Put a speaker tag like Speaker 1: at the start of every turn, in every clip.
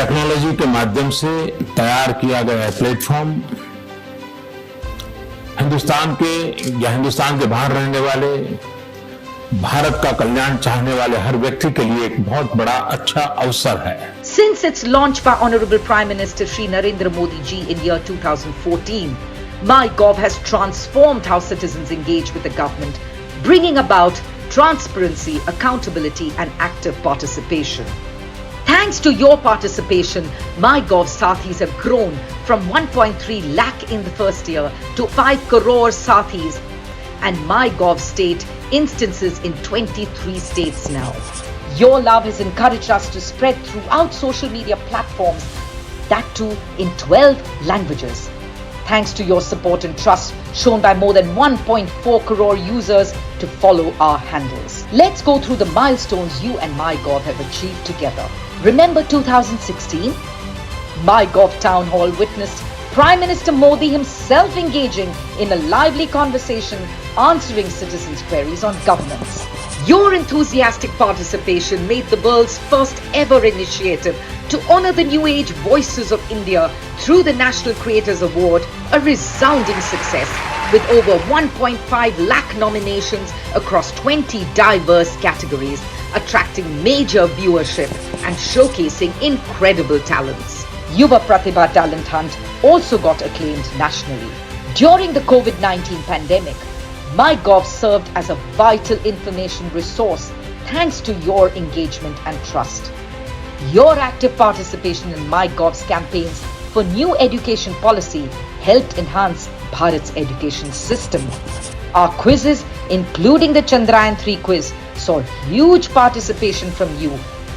Speaker 1: Technology के माध्यम से तैयार किया गया प्लेटफॉर्म हिंदुस्तान के बाहर रहने वाले, भारत का कल्याण चाहने वाले हर व्यक्ति के लिए एक बहुत बड़ा अच्छा अवसर है।
Speaker 2: Since its launch by Honorable Prime Minister Shri Narendra Modi ji in year 2014, MyGov has transformed how citizens engage with the government, bringing about transparency, accountability and active participation. Thanks to your participation, MyGov Sathis have grown from 1.3 lakh in the first year to 5 crore Sathis and MyGov state instances in 23 states now. Your love has encouraged us to spread throughout social media platforms, that too in 12 languages. Thanks to your support and trust shown by more than 1.4 crore users to follow our handles. Let's go through the milestones you and MyGov have achieved together. Remember 2016? MyGov Town Hall witnessed Prime Minister Modi himself engaging in a lively conversation answering citizens' queries on governance. Your enthusiastic participation made the world's first ever initiative to honor the new age voices of India through the National Creators Award a resounding success with over 1.5 lakh nominations across 20 diverse categories, attracting major viewership and showcasing incredible talents. Yuva Pratibha Talent Hunt also got acclaimed nationally. During the COVID-19 pandemic, MyGov served as a vital information resource thanks to your engagement and trust. Your active participation in MyGov's campaigns for new education policy helped enhance Bharat's education system. Our quizzes, including the Chandrayaan-3 quiz, saw huge participation from you,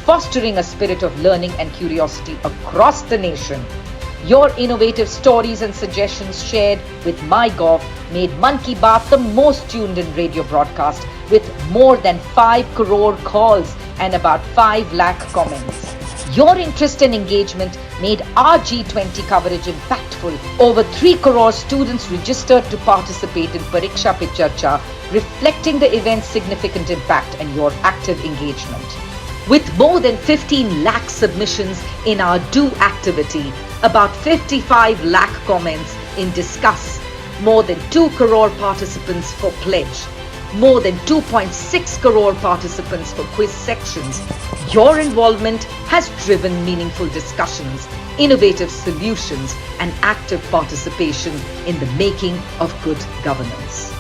Speaker 2: fostering a spirit of learning and curiosity across the nation. Your innovative stories and suggestions shared with MyGov made Mann Ki Baat the most tuned in radio broadcast with more than 5 crore calls and about 5 lakh comments. Your interest and engagement made our G20 coverage impactful. Over 3 crore students registered to participate in Pariksha Pe Charcha, reflecting the event's significant impact and your active engagement. With more than 15 lakh submissions in our Do activity, about 55 lakh comments in Discuss, more than 2 crore participants for Pledge, more than 2.6 crore participants for quiz sections, your involvement has driven meaningful discussions, innovative solutions, and active participation in the making of good governance.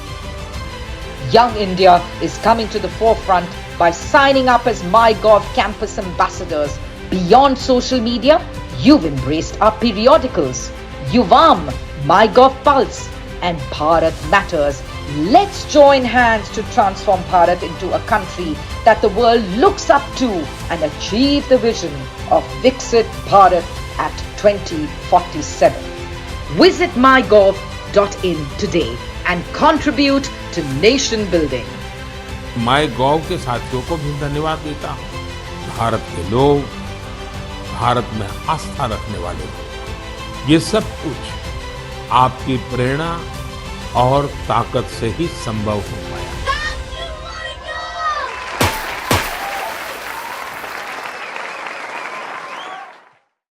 Speaker 2: Young India is coming to the forefront by signing up as MyGov campus ambassadors. Beyond social media, you've embraced our periodicals, Yuvam, MyGov Pulse, and Bharat Matters. Let's join hands to transform Bharat into a country that the world looks up to and achieve the vision of Viksit Bharat at 2047. Visit mygov.in today and contribute to nation building.
Speaker 3: MyGov के साथियों को भी धन्यवाद देता हूँ। भारत के लोग, भारत में आस्था रखने वाले लोग, ये सब कुछ आपकी प्रेरणा और ताकत से ही संभव हो।